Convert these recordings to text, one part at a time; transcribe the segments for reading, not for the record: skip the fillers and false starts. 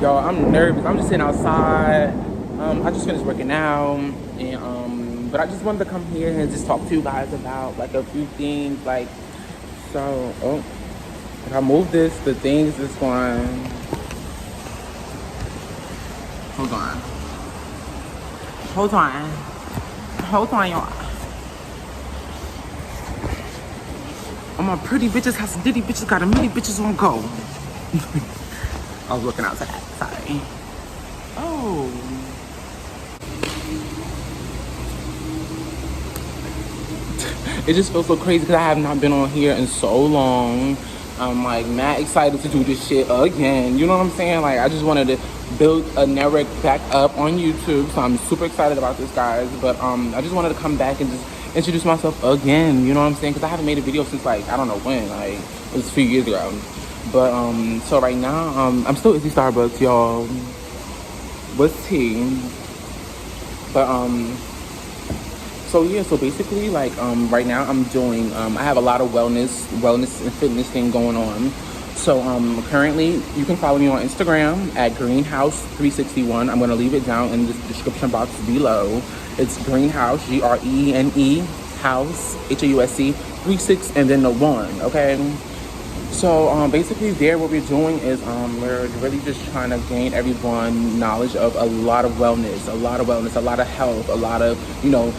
Y'all, I'm nervous. I'm just sitting outside. I just finished working out, and but I just wanted to come here and just talk to you guys about like a few things. Like, so, if I move this, the things is going. Hold on. Hold on. Hold on, y'all. All my pretty bitches have some ditty bitches, got a many bitches on go. I was looking outside. Sorry. Oh. It just feels so crazy because I have not been on here in so long. I'm like mad excited to do this shit again. You know what I'm saying? Like I just wanted to build a network back up on YouTube. So I'm super excited about this, guys. But I just wanted to come back and just introduce myself again. You know what I'm saying? Because I haven't made a video since like I don't know when. Like it was a few years ago. But so right now I'm still Izzy Starbucks, y'all. What's tea? But so yeah, so basically like right now I'm doing I have a lot of wellness and fitness thing going on. So currently you can follow me on Instagram at Greenhouse361. I'm gonna leave it down in the description box below. It's Greenhouse, Grene House, HAUSC 36 and then the 1, okay? So basically there what we're doing is we're really just trying to gain everyone knowledge of a lot of wellness, a lot of health, a lot of, you know,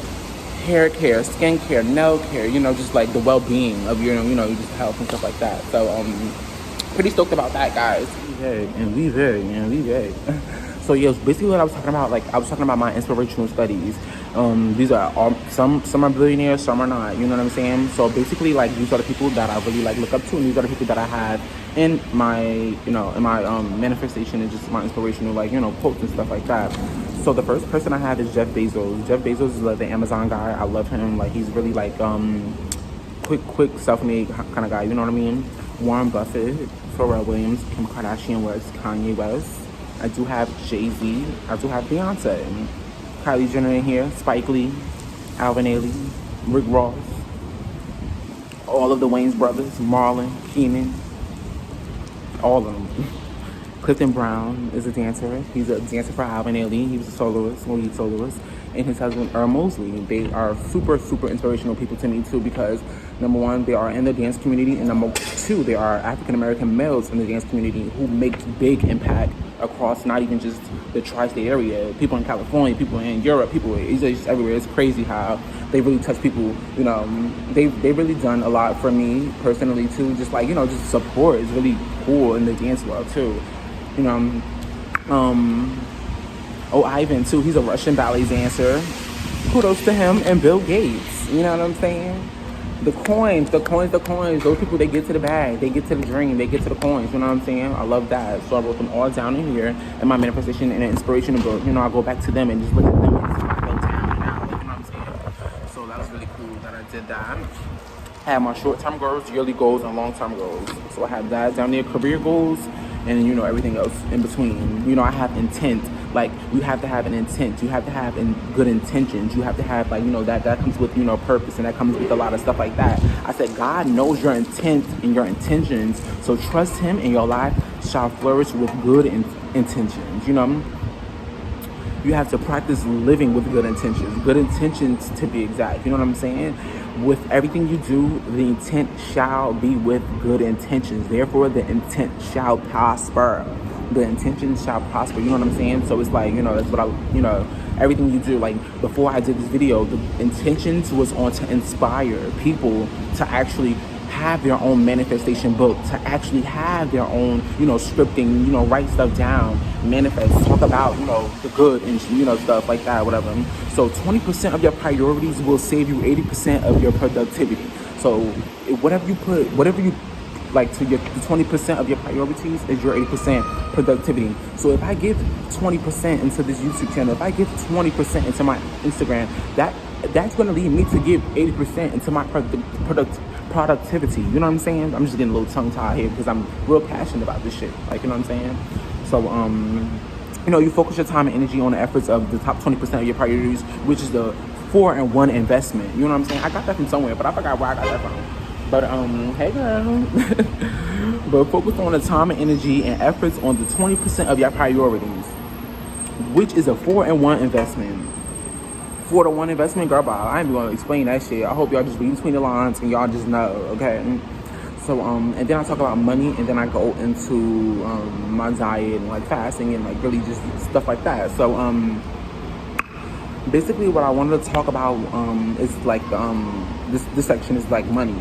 hair care, skin care, nail care, you know, just like the well-being of your, you know, just health and stuff like that. So pretty stoked about that, guys. We very. So yeah, basically what I was talking about, like I was talking about my inspirational studies. These are all, some are billionaires, some are not, you know what I'm saying? So basically like these are the people that I really like look up to, and these are the people that I have in my, you know, in my manifestation and just my inspirational, like, you know, quotes and stuff like that. So the first person I have is Jeff Bezos. Jeff Bezos is like the Amazon guy. I love him. Like he's really like quick self-made kind of guy, you know what I mean? Warren Buffett, Pharrell Williams, Kim Kardashian West, Kanye West. I do have Jay-Z. I do have Beyonce. Kylie Jenner in here, Spike Lee, Alvin Ailey, Rick Ross, all of the Wayans brothers, Marlon, Keenan, all of them. Clifton Brown is a dancer. He's a dancer for Alvin Ailey. He was a soloist, lead soloist. And his husband, Earl Mosley. They are super inspirational people to me too, because number one, they are in the dance community, and number two, they are African-American males in the dance community who make big impact across not even just the tri-state area, people in California, people in Europe, people, it's just everywhere. It's crazy how they really touch people, you know. They've really done a lot for me personally too, just like, you know, just support is really cool in the dance world too, you know. Ivan too, he's a Russian ballet dancer. Kudos to him. And Bill Gates, you know what I'm saying? The coins, those people, they get to the bag, they get to the dream, they get to the coins, you know what I'm saying? I love that. So I wrote them all down in here in my manifestation and an inspirational book. You know, I go back to them and just look at them and just write down now, you know what I'm saying? So that was really cool that I did that. I have my short-term goals, yearly goals, and long-term goals. So I have that down there, career goals, and, you know, everything else in between. You know, I have intent. Like, you have to have an intent. You have to have good intentions. You have to have, like, you know, that comes with, you know, purpose, and that comes with a lot of stuff like that. I said, God knows your intent and your intentions, so trust him, and your life shall flourish with good intentions, you know? You have to practice living with good intentions to be exact, you know what I'm saying? With everything you do, the intent shall be with good intentions. Therefore, the intent shall prosper. The intention shall prosper, you know what I'm saying? So it's like, you know, that's what you know, everything you do. Like, before I did this video, the intentions was on to inspire people to actually have their own manifestation book, to actually have their own, you know, scripting, you know, write stuff down, manifest, talk about, you know, the good and, you know, stuff like that, whatever. So 20% of your priorities will save you 80% of your productivity. So whatever you like to your 20% of your priorities is your 80% productivity. So if I give 20% into this YouTube channel, if I give 20% into my Instagram, that's going to lead me to give 80% into my productivity. You know what I'm saying? I'm just getting a little tongue-tied here because I'm real passionate about this shit. Like, you know what I'm saying? So, you know, you focus your time and energy on the efforts of the top 20% of your priorities, which is the 4-in-1 investment. You know what I'm saying? I got that from somewhere, but I forgot where I got that from. But hey girl. But focus on the time and energy and efforts on the 20% of your priorities, which is a 4-in-1 investment. 4-to-1 investment, girl, bye. I ain't even gonna explain that shit. I hope y'all just read between the lines and y'all just know, okay? So and then I talk about money, and then I go into my diet and like fasting and like really just stuff like that. So basically what I wanted to talk about is like this section is like money.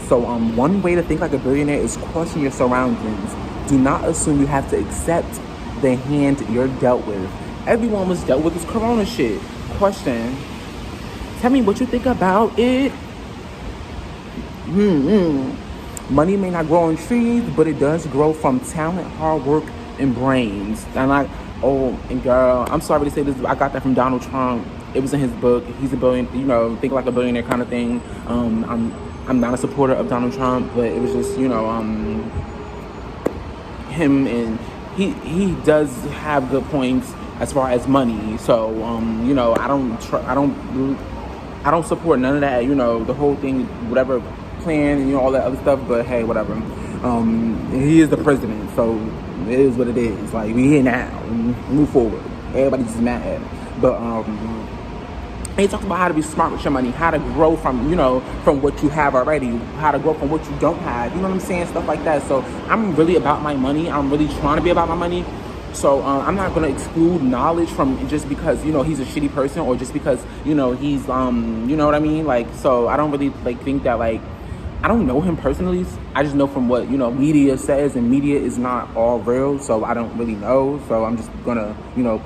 So one way to think like a billionaire is question your surroundings. Do not assume you have to accept the hand you're dealt with. Everyone was dealt with this corona shit. Question. Tell me what you think about it. Money may not grow on trees, but it does grow from talent, hard work, and brains. And girl, I'm sorry to say this, I got that from Donald Trump. It was in his book. He's a billion, think like a billionaire kind of thing. I'm not a supporter of Donald Trump, but it was just, him, and he does have good points as far as money. So, I don't support none of that, the whole thing, whatever plan, all that other stuff, but hey, whatever. He is the president, so it is what it is. Like, we here now, move forward. Everybody's just mad. But, he talks about how to be smart with your money, how to grow from, from what you have already, how to grow from what you don't have, you know what I'm saying, stuff like that. So I'm really about my money. I'm really trying to be about my money. So I'm not going to exclude knowledge from just because, he's a shitty person, or just because, he's, you know what I mean? Like, so I don't really, like, think that, like, I don't know him personally. I just know from what, media says, and media is not all real, so I don't really know. So I'm just gonna,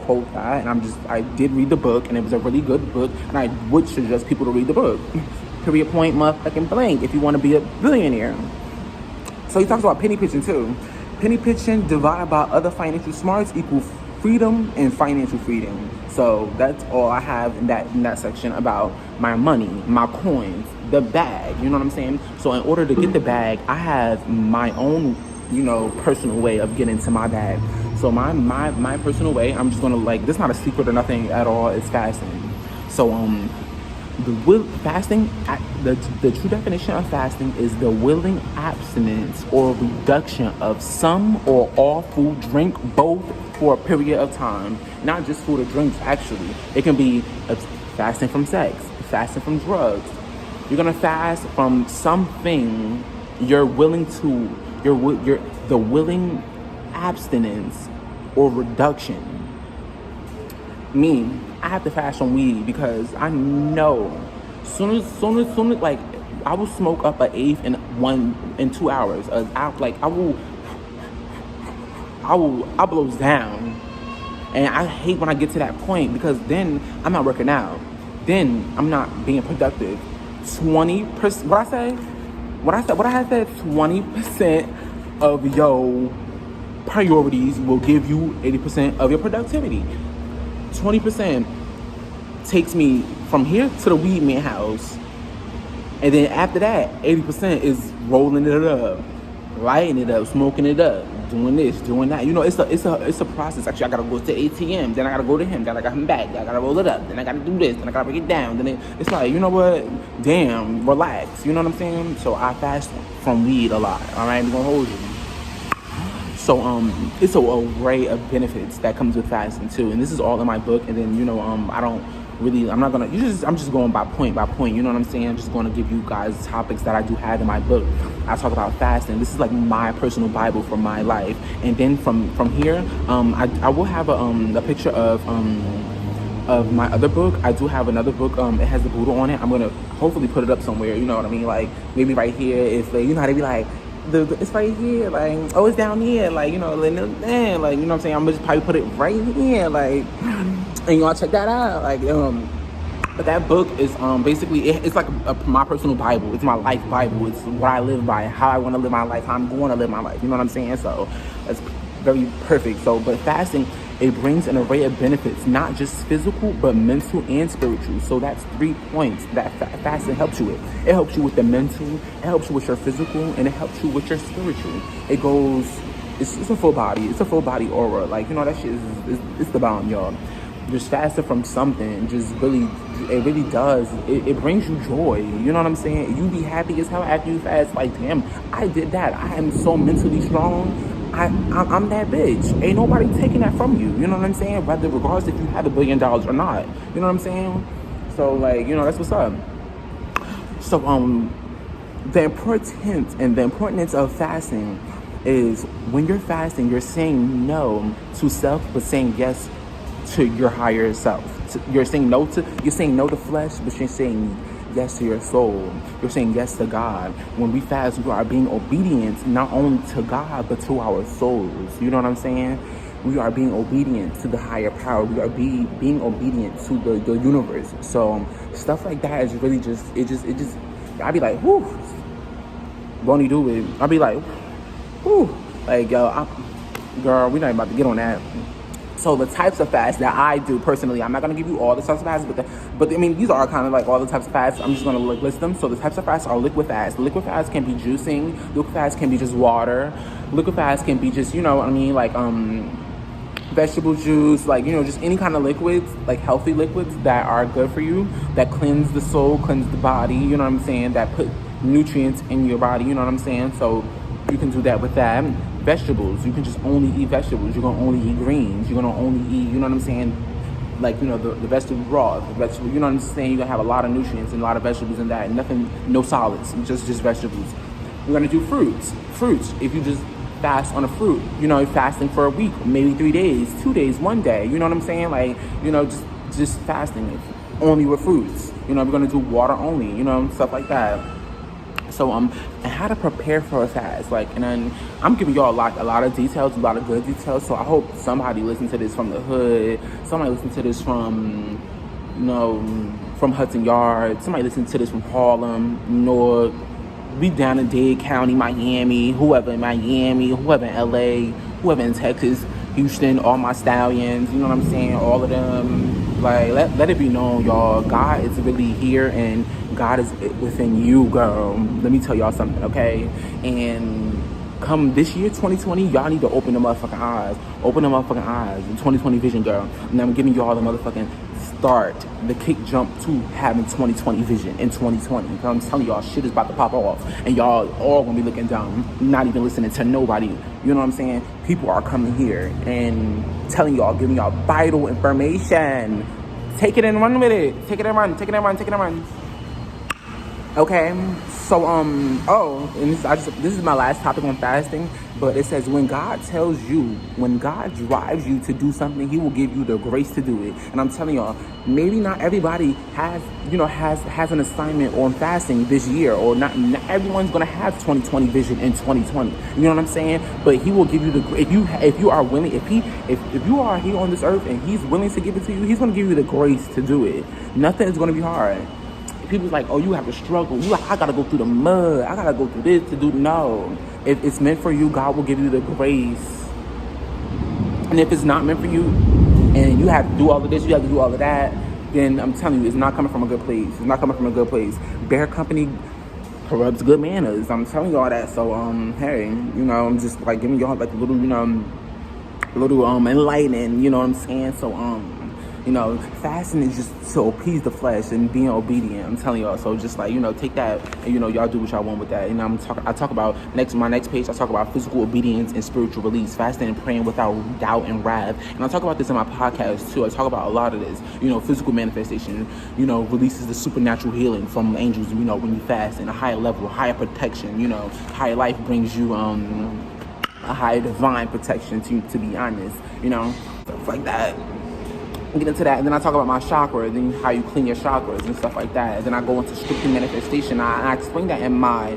quote that. And I did read the book, and it was a really good book, and I would suggest people to read the book. Period, point, motherfucking blank, if you want to be a billionaire. So he talks about penny pitching too. Penny pitching divided by other financial smarts equal freedom and financial freedom. So that's all I have in that section about my money, my coins, the bag, you know what I'm saying? So in order to get the bag, I have my own, personal way of getting to my bag. So my personal way, I'm just gonna, like, this is not a secret or nothing at all, it's fasting. So the true definition of fasting is the willing abstinence or reduction of some or all food, drink, both, for a period of time. Not just food or drinks, actually. It can be fasting from sex, fasting from drugs. You're gonna fast from something you're willing to, the willing abstinence or reduction. Me, I have to fast from weed because I know soon as like, I will smoke up an eighth in 2 hours. I'll blow down. And I hate when I get to that point, because then I'm not working out. Then I'm not being productive. 20%, what I said, 20% of your priorities will give you 80% of your productivity. 20% takes me from here to the weed man house. And then after that, 80% is rolling it up, lighting it up, smoking it up, doing this, doing that. It's a process. Actually, I gotta go to the ATM, then I gotta go to him, then I got him back, then I gotta roll it up, then I gotta do this, then I gotta break it down. Then it's like, you know what? Damn, relax. You know what I'm saying? So I fast from weed a lot. All right, I'm gonna hold you. So it's a array of benefits that comes with fasting too, and this is all in my book. And then I'm just going by point, you know what I'm saying? I'm just going to give you guys topics that I do have in my book. I talk about fasting. This is like my personal Bible for my life. And then from here, I will have a picture of my other book. I do have another book. It has the Buddha on it. I'm gonna hopefully put it up somewhere. You know what I mean? Like maybe right here. If how they be like, it's right here, like, oh, it's down here, like, like, you know what I'm saying? I'm gonna just probably put it right here, like, and y'all check that out, like, but that book is basically, it's like my personal Bible. It's my life Bible. It's what I live by, how I want to live my life, how I'm going to live my life. You know what I'm saying? So that's very perfect. So, but fasting, it brings an array of benefits, not just physical, but mental and spiritual. So that's 3 points that fasting helps you with. It helps you with the mental, it helps you with your physical, and it helps you with your spiritual. It goes, it's a full body. It's a full body aura. Like, that shit is the bomb, y'all. just fasting from something just really, it really does. It brings you joy. You know what I'm saying? You be happy as hell after you fast. Like, damn, I did that. I am so mentally strong. I'm that bitch. Ain't nobody taking that from you. You know what I'm saying? Whether regardless if you have $1 billion or not. You know what I'm saying? So like, that's what's up. So the importance of fasting is when you're fasting, you're saying no to self, but saying yes to your higher self. You're saying no to flesh, but you're saying yes to your soul. You're saying yes to God. When we fast, we are being obedient not only to God, but to our souls. You know what I'm saying? We are being obedient to the higher power. We are being obedient to the universe. So stuff like that is really just, I'd be like, whoo, won't he do it? I'll be like, whew, like, yo, girl, we're not about to get on that. So the types of fasts that I do personally, I'm not going to give you all the types of fasts, but I mean, these are kind of like all the types of fasts. I'm just going to list them. So the types of fasts are liquid fasts. Liquid fasts can be juicing. Liquid fasts can be just water. Liquid fasts can be just, like vegetable juice, like, just any kind of liquids, like healthy liquids that are good for you, that cleanse the soul, cleanse the body, you know what I'm saying, that put nutrients in your body, you know what I'm saying? So you can do that with that. Vegetables, you can just only eat vegetables. You're gonna only eat greens. You're gonna only eat, you know what I'm saying, like, the vegetable broth, the vegetable, you know what I'm saying? You're gonna have a lot of nutrients and a lot of vegetables in that. Nothing, no solids, just vegetables. We're gonna do fruits. If you just fast on a fruit, fasting for a week, maybe 3 days, 2 days, 1 day, you know what I'm saying? Like, just fasting only with fruits. We're gonna do water only, stuff like that. So and how to prepare for a fast, like, and then I'm giving y'all a lot of details, a lot of good details. So I hope somebody listens to this from the hood, somebody listens to this from, from Hudson Yards, somebody listens to this from Harlem, North, we down in Dade County, Miami, whoever in Miami, whoever in LA, whoever in Texas, Houston, all my stallions, you know what I'm saying, all of them. Like, let it be known, y'all, God is really here and God is within you, girl. Let me tell y'all something, okay? And come this year, 2020, y'all need to open the motherfucking eyes. Open the motherfucking eyes. 2020 vision, girl. And I'm giving y'all the motherfucking start, the kick jump to having 2020 vision in 2020. Because I'm telling y'all, shit is about to pop off. And y'all all gonna be looking down, not even listening to nobody. You know what I'm saying? People are coming here and telling y'all, giving y'all vital information. Take it and run with it. Take it and run. Take it and run. Take it and run. Okay, so and this is my last topic on fasting, but it says when God drives you to do something, He will give you the grace to do it. And I'm telling y'all, maybe not everybody has an assignment on fasting this year, or not everyone's gonna have 2020 vision in 2020. You know what I'm saying? But He will give you if you are willing, if you are here on this earth and He's willing to give it to you, He's gonna give you the grace to do it. Nothing is gonna be hard. People's like, oh, you have to struggle. I gotta go through the mud. I gotta go through this to do. No. If it's meant for you, God will give you the grace. And if it's not meant for you, and you have to do all of this, you have to do all of that, then I'm telling you, it's not coming from a good place. It's not coming from a good place. Bad company corrupts good manners. I'm telling y'all that. So, hey, I'm just like giving y'all like a little, enlightening. You know what I'm saying? So, fasting is just to appease the flesh and being obedient. I'm telling y'all. So just like, take that and, y'all do what y'all want with that. And I talk about my next page, I talk about physical obedience and spiritual release, fasting and praying without doubt and wrath. And I talk about this in my podcast too. I talk about a lot of this, physical manifestation, releases the supernatural healing from angels, when you fast, and a higher level, higher protection, higher life brings you, a higher divine protection to be honest, stuff like that. Get into that, and then I talk about my chakra, and then how you clean your chakras and stuff like that. And then I go into scripting manifestation. I explain that in my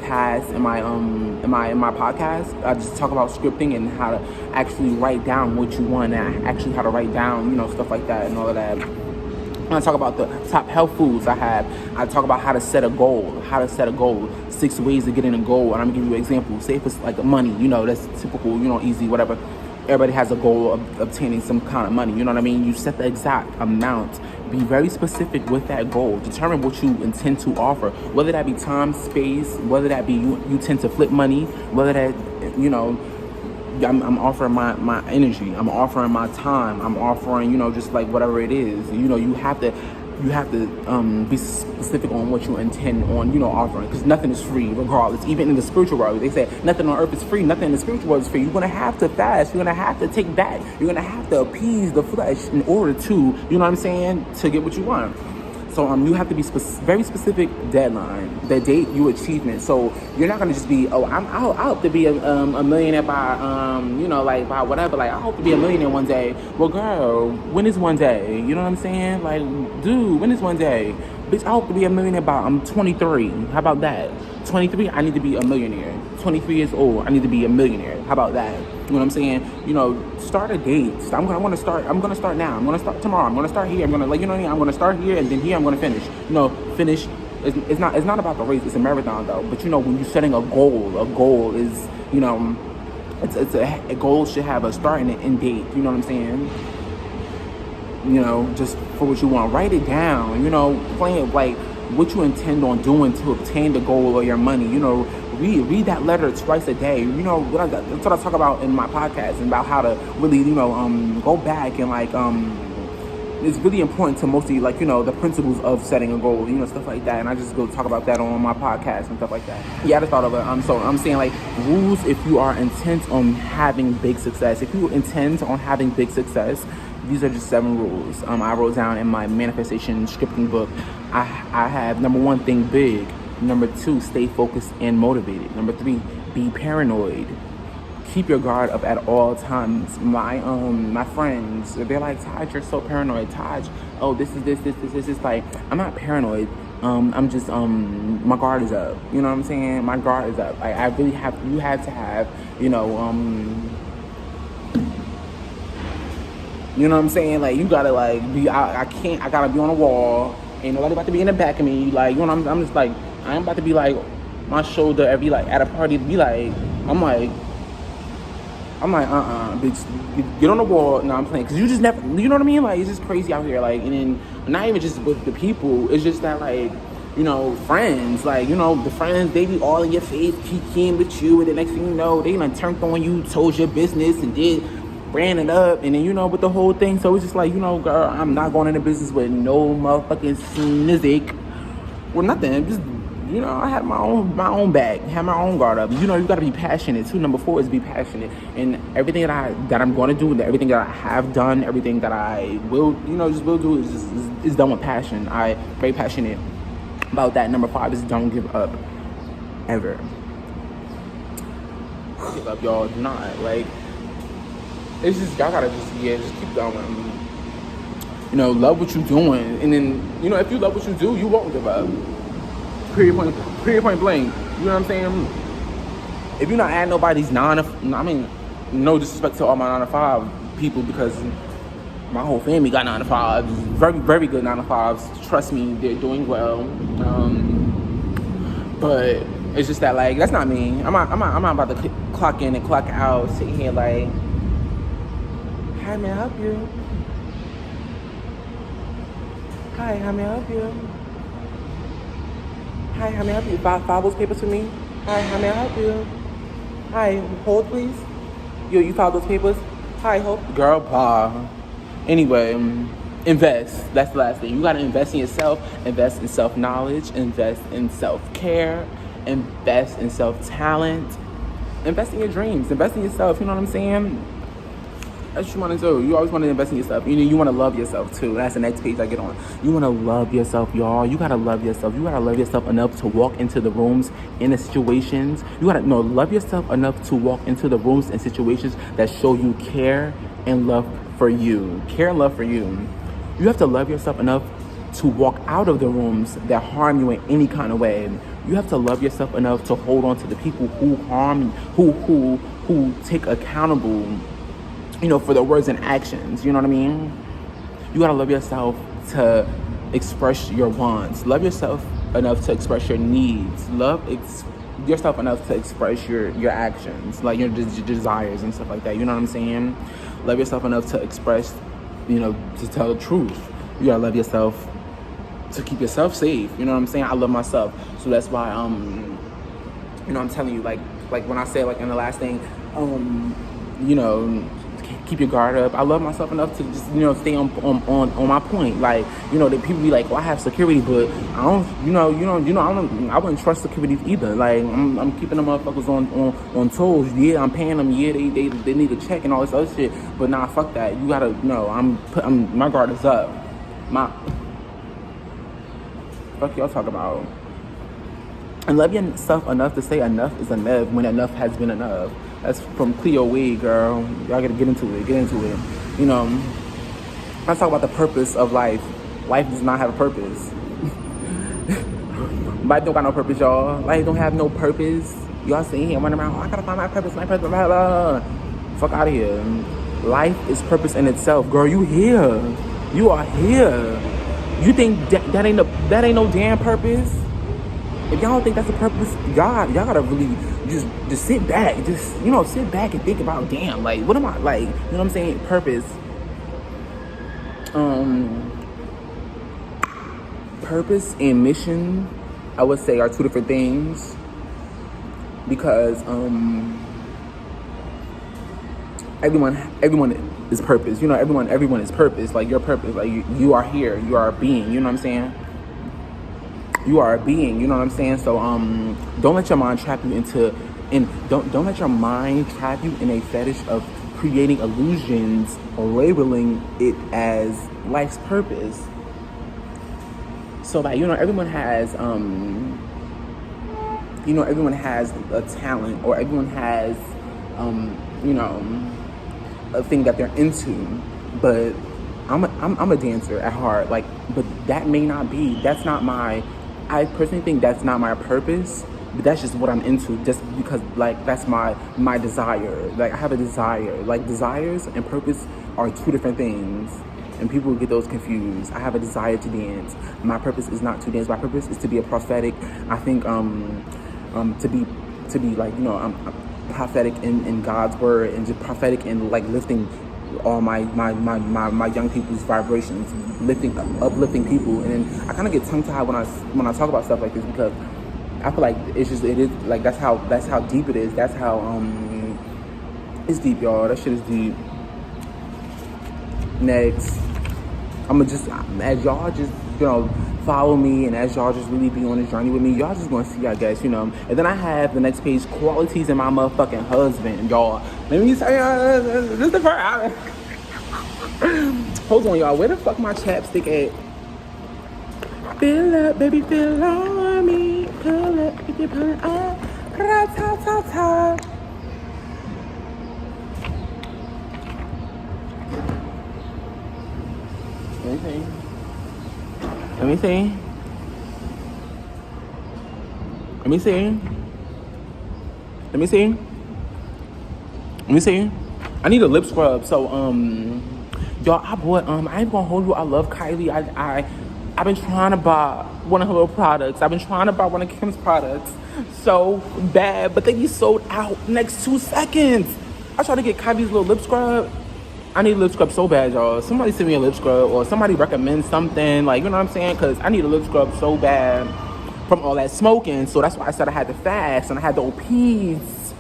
past, in my podcast. I just talk about scripting and how to actually write down what you want, and actually how to write down, stuff like that and all of that. And I talk about the top health foods I have. I talk about how to set a goal, 6 ways to get in a goal. And I'm gonna give you an example. Say if it's like money, that's typical, easy, whatever. Everybody has a goal of obtaining some kind of money, you know what I mean? You set the exact amount. Be very specific with that goal. Determine what you intend to offer, whether that be time, space, whether that be you tend to flip money, whether that, I'm offering my energy. I'm offering my time. I'm offering, just like whatever it is. You have to be specific on what you intend on, offering, because nothing is free, regardless. Even in the spiritual world, they say nothing on earth is free. Nothing in the spiritual world is free. You're gonna have to fast. You're gonna have to take back. You're gonna have to appease the flesh in order to, you know what I'm saying, to get what you want. So you have to be very specific deadline, the date, you achievement. So you're not gonna just be, I hope to be a millionaire by, like by whatever. Like I hope to be a millionaire one day. Well, girl, when is one day? You know what I'm saying? Like, dude, when is one day? Bitch, I hope to be a millionaire by I'm 23. How about that? 23, I need to be a millionaire. 23 years old, I need to be a millionaire. How about that? You know what I'm saying? Start a date. I'm gonna start now. I'm gonna start tomorrow. I'm gonna start here. I'm gonna I'm gonna start here and then here I'm gonna finish. Finish. It's not about the race. It's a marathon though. But when you're setting a goal is a goal should have a start and an end date. You know what I'm saying? Just for what you want. Write it down. Plan like what you intend on doing to obtain the goal or your money. Read that letter twice a day. That's what I talk about in my podcast, and about how to really, go back and it's really important to mostly the principles of setting a goal, stuff like that. And I just go talk about that on my podcast and stuff like that. Yeah, I just thought of it. So I'm saying rules if you are intent on having big success. If you intend on having big success, these are just 7 rules. I wrote down in my manifestation scripting book. I have number 1, think big. Number 2, stay focused and motivated. Number 3, be paranoid. Keep your guard up at all times. My friends, they're like, Taj, you're so paranoid. Taj, this is like, I'm not paranoid. I'm just my guard is up. You know what I'm saying? My guard is up. I really you have to have, you know what I'm saying? You gotta be. I gotta be on the wall. Ain't nobody about to be in the back of me. I'm just I ain't about to be my shoulder every at a party to be I'm like, bitch, get on the wall. No, I'm playing. Cause you just never, you know what I mean? It's just crazy out here. And then not even just with the people. It's just that friends, the friends, they be all in your face, kicking with you. And the next thing you know, they done turned on you, told your business and ran it up. And then, with the whole thing. So it's just girl, I'm not going into business with no motherfucking snizzick or nothing. Just, I have my own back, have my own guard up. You got to be passionate too. Number 4 is be passionate. And everything that I'm going to do, everything that I have done, everything that I will, will do is done with passion. I'm very passionate about that. Number 5 is don't give up, ever. Don't give up, y'all. Do not. It's just, y'all gotta just keep going. Love what you're doing. And then, if you love what you do, you won't give up. Period point blank. You know what I'm saying? If you're not at nobody's no disrespect to all my 9 to 5 people, because my whole family got 9 to 5s, very, very good 9 to 5s. Trust me, they're doing well. But it's just that that's not me. I'm not about to clock in and clock out, sitting here hi, may I help you? Hi, how may I help you? Hi, how may I help you? File those papers for me. Hi, how may I help you? Hi, hold please. You filed those papers? Hi, hold. Girl, blah. Anyway, invest. That's the last thing. You gotta invest in yourself. Invest in self-knowledge. Invest in self-care. Invest in self-talent. Invest in your dreams. Invest in yourself. You know what I'm saying? That's what you want to do. You always want to invest in yourself. You want to love yourself too. That's the next page I get on. You want to love yourself, y'all. You gotta love yourself. You gotta love yourself enough to walk into the rooms, in the situations. You gotta love yourself enough to walk into the rooms and situations that show you care and love for you. Care and love for you. You have to love yourself enough to walk out of the rooms that harm you in any kind of way. You have to love yourself enough to hold on to the people who harm you, who take accountable, for their words and actions. You know what I mean? You gotta love yourself to express your wants. Love yourself enough to express your needs. Love yourself enough to express your actions, your desires and stuff like that. You know what I'm saying? Love yourself enough to express, to tell the truth. You gotta love yourself to keep yourself safe. You know what I'm saying? I love myself. So that's why, I'm telling you, like when I say, in the last thing, you know, keep your guard up. I love myself enough to just, you know, stay on my point. Like, you know, the people be like, well, I have security, but I don't, I wouldn't trust security either. Like, I'm keeping them motherfuckers on tools. Yeah, I'm paying them. Yeah, they need to check and all this other shit. But nah, fuck that. You gotta, no, my guard is up. Fuck y'all talk about. And love yourself enough to say enough is enough when enough has been enough. That's from Cleo Wade, girl. Y'all gotta get into it. You know, I talk about the purpose of life. Life does not have a purpose. Life don't got no purpose, y'all. Life don't have no purpose. Y'all sitting here running around, oh, I gotta find my purpose, blah, blah, blah. Fuck out of here. Life is purpose in itself. Girl, you here. You are here. You think that ain't no damn purpose? If y'all don't think that's a purpose, y'all gotta really just sit back. Just, you know, sit back and think about, damn, like, what am I, like, you know what I'm saying? Purpose. Purpose and mission, I would say, are two different things. Because everyone is purpose. You know, everyone is purpose. Like, your purpose. Like, you are here. You are a being. You know what I'm saying? You are a being, you know what I'm saying? So don't let your mind trap you don't let your mind trap you in a fetish of creating illusions or labeling it as life's purpose. So that, you know, everyone has a talent, or everyone has a thing that they're into. But I'm a dancer at heart, like, but that may not be, I personally think that's not my purpose, but that's just what I'm into, just because, like, that's my desire. Like, I have a desire. Like, desires and purpose are two different things, and people get those confused. I have a desire to dance. My purpose is not to dance. My purpose is to be a prophetic. I think to be like, you know, I'm prophetic in God's word, and just prophetic in, like, lifting all my young people's vibrations, uplifting people. And then I kind of get tongue-tied when I talk about stuff like this, because I feel like it is like, that's how deep it is. That's how it's deep, y'all. That shit is deep. Next, as y'all just, you know, follow me, and as y'all just really be on this journey with me, y'all just gonna see, I guess, you know. And then I have the next page, qualities in my motherfucking husband, y'all. Let me tell y'all, this is the part. Hold on, y'all. Where the fuck my chapstick at? Fill up, baby, fill on me. Pull up, if you pull it up. Ra-ta-ta-ta. Let me see. I need a lip scrub. So y'all, I bought I ain't gonna hold you, I love Kylie. I've been trying to buy one of her little products. I've been trying to buy one of Kim's products so bad, but they be sold out next 2 seconds. I tried to get Kylie's little lip scrub. I need a lip scrub so bad, y'all. Somebody send me a lip scrub, or somebody recommend something, like, you know what I'm saying? Because I need a lip scrub so bad from all that smoking. So that's why I said I had to fast, and I had to appease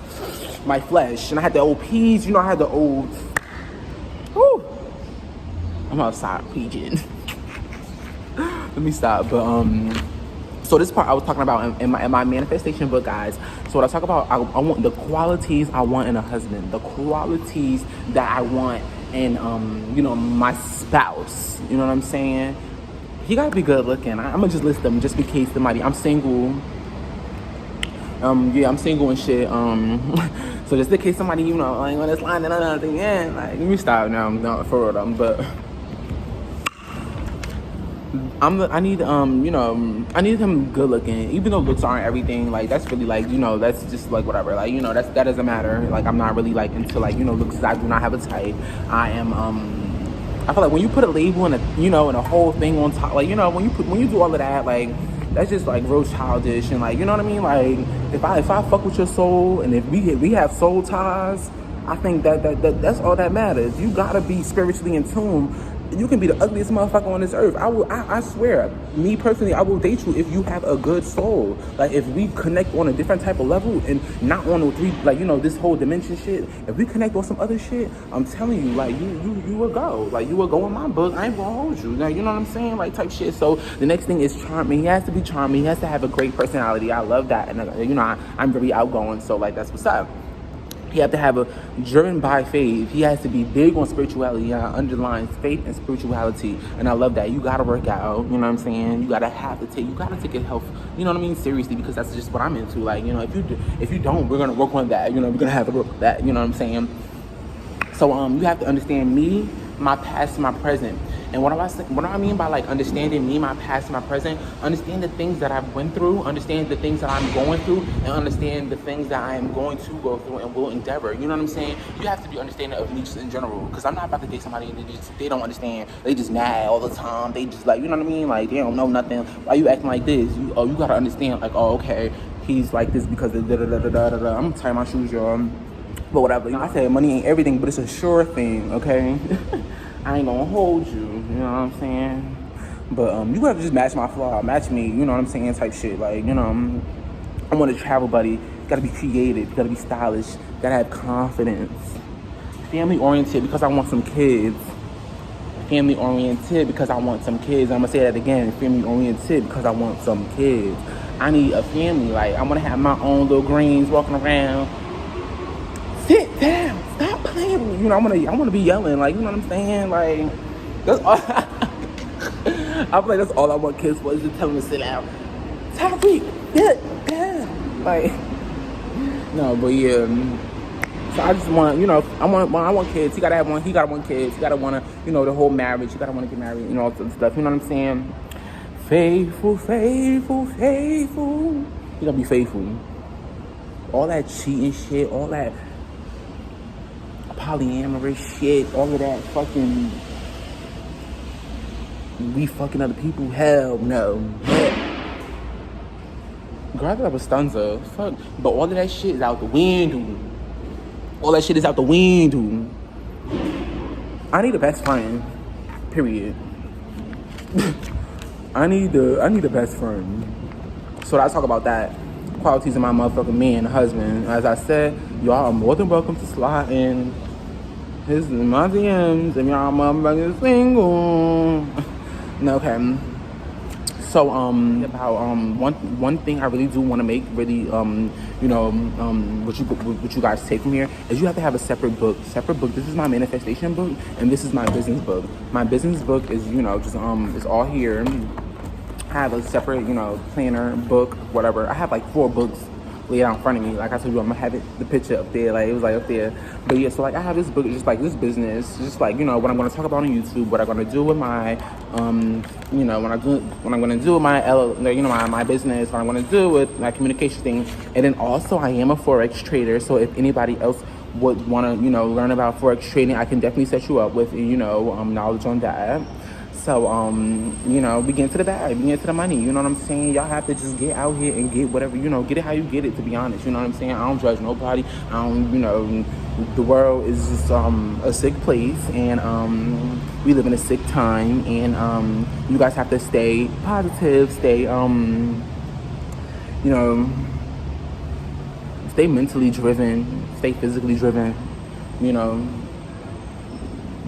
my flesh, and I had to appease, you know, I had to I'm outside preaching. Let me stop. But so this part I was talking about in my manifestation book, guys. So what I talk about, I want the qualities I want in a husband, the qualities that I want in you know, my spouse. You know what I'm saying? He gotta be good looking. I'm gonna just list them just in case somebody. I'm single. Yeah, I'm single and shit. So just in case somebody, you know, like on this line and another thing, yeah, like, let me stop now. No, for real, but I need him good looking, even though looks aren't everything. Like, that's really, like, you know, that's just like whatever. Like, you know, that doesn't matter. Like, I'm not really like into, like, you know, looks. I do not have a type. I feel like when you put a label and a whole thing on top, like, you know, when you do all of that, like, that's just like real childish, and, like, you know what I mean? Like, if I fuck with your soul, and if we have soul ties, I think that's all that matters. You gotta be spiritually in tune You can be the ugliest motherfucker on this earth. I swear, me personally, I will date you if you have a good soul. Like, if we connect on a different type of level and not on the three, like, you know, this whole dimension shit. If we connect on some other shit, I'm telling you, like, you will go. Like, you will go in my book. I ain't gonna hold you. Like, you know what I'm saying? Like, type shit. So the next thing is charming. He has to be charming. He has to have a great personality. I love that. And, you know, I'm very outgoing. So, like, that's what's up. He have to have a driven by faith. He has to be big on spirituality. Underlines faith and spirituality, and I love that. You gotta work out. You know what I'm saying? You gotta take your health. You know what I mean? Seriously, because that's just what I'm into. Like, you know, if you don't, we're gonna work on that. You know, we're gonna have to work on that. You know what I'm saying? So you have to understand me, my past, my present. And what do I mean by like understanding me, my past, my present? Understand the things that I've went through, understand the things that I'm going through, and understand the things that I am going to go through and will endeavor. You know what I'm saying? You have to be understanding of me just in general, because I'm not about to date somebody and they don't understand. They just mad all the time. They just like, you know what I mean? Like, they don't know nothing. Why you acting like this? You gotta understand. Like, oh, okay, he's like this because of da da da da da da. I'm gonna tie my shoes, y'all. But whatever. You know, I said money ain't everything, but it's a sure thing. Okay. I ain't gonna hold you, you know what I'm saying? But you gotta just match my flaw, match me, you know what I'm saying, type shit. Like, you know, I want to travel, buddy. You gotta be creative, you gotta be stylish, you gotta have confidence. Family oriented because I want some kids. Family oriented because I want some kids. I'm gonna say that again. Family oriented because I want some kids. I need a family. Like, I wanna have my own little greens walking around. Sit down. Stop playing with me. You know, I wanna be yelling, like, you know what I'm saying? Like, that's all I'm like, that's all I want kids for, is just tell them to sit down. Tyreek, get down. Like, no, but yeah. So I just want, you know, I want kids. He gotta have one. He gotta want kids. He gotta wanna, you know, the whole marriage. He gotta wanna get married, you know, all that stuff. You know what I'm saying? Faithful, faithful, faithful. He gotta be faithful. All that cheating shit, all that polyamorous shit, all of that fucking, we fucking other people, hell no. Girl, I thought that was Stunza. Fuck. But all of that shit is out the window. All that shit is out the window. I need a best friend. Period. I need a best friend. So I talk about that. Qualities of my motherfucking man, husband. As I said, y'all are more than welcome to slide in my DMs if y'all motherfucking single. No, okay. So about one thing I really do want to make really you know what you guys take from here is you have to have a separate book. This is my manifestation book and this is my business book. My business book is, you know, just it's all here. I have a separate, you know, planner, book, whatever. I have like 4 books laid out in front of me. Like I told you, I'm gonna have the picture up there. Like, it was like up there. But yeah, so like I have this book, just like this business, just like, you know, what I'm gonna talk about on YouTube, what I'm gonna do with my you know, what I'm gonna do with my you know, my business, what I'm gonna do with my communication thing. And then also I am a Forex trader, so if anybody else would wanna, you know, learn about Forex trading, I can definitely set you up with, you know, knowledge on that. So, you know, we get into the bag, we get into the money, you know what I'm saying? Y'all have to just get out here and get whatever, you know, get it how you get it, to be honest, you know what I'm saying? I don't judge nobody. I don't, you know, the world is just a sick place, and we live in a sick time, and you guys have to stay positive, stay, you know, stay mentally driven, stay physically driven, you know,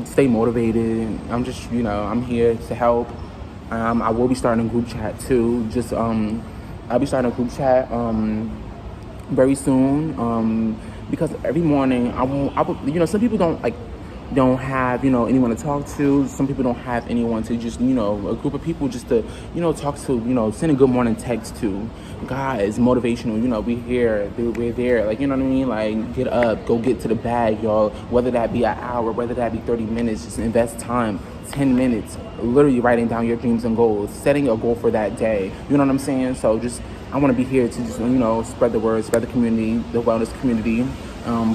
stay motivated. I'm just, you know, I'm here to help. I will be starting a group chat too. Just I'll be starting a group chat very soon, because every morning I will, you know, some people don't have, you know, anyone to talk to. Some people don't have anyone to just, you know, a group of people just to, you know, talk to, you know, send a good morning text to. Guys, motivational, you know, we're there, like, you know what I mean? Like, get up, go get to the bag, y'all. Whether that be an hour, whether that be 30 minutes, just invest time, 10 minutes, literally writing down your dreams and goals, setting a goal for that day. You know what I'm saying? So just, I want to be here to just, you know, spread the word, spread the community, the wellness community.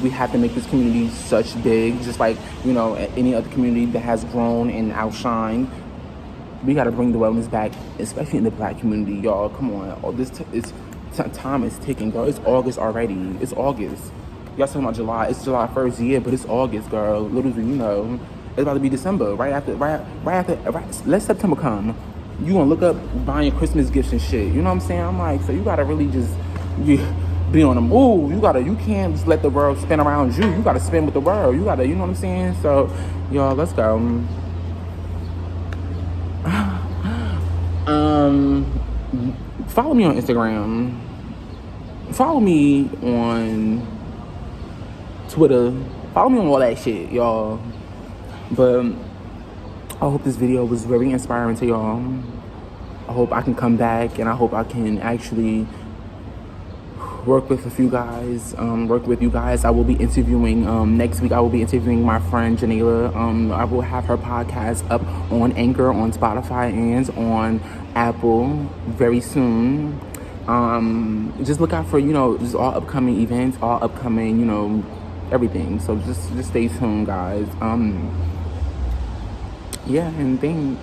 We have to make this community such big, just like, you know, any other community that has grown and outshined. We got to bring the wellness back, especially in the Black community, y'all. Come on. All this time is ticking, girl. It's August already. It's August. Y'all talking about July. It's July 1st, yeah, but it's August, girl. Little do you know. It's about to be December, let September come. You gonna look up buying Christmas gifts and shit. You know what I'm saying? I'm like, so you gotta really just be on the move. You can't just let the world spin around you. You gotta spin with the world. You know what I'm saying? So, y'all, let's go. Follow me on Instagram. Follow me on Twitter. Follow me on all that shit, y'all. But I hope this video was very inspiring to y'all. I hope I can come back, and I hope I can actually work with you guys. I will be interviewing next week. I will be interviewing my friend Janela. I will have her podcast up on Anchor, on Spotify, and on Apple very soon. Just look out for, just all upcoming events, all upcoming, everything. So just stay tuned, guys. Yeah, and thanks.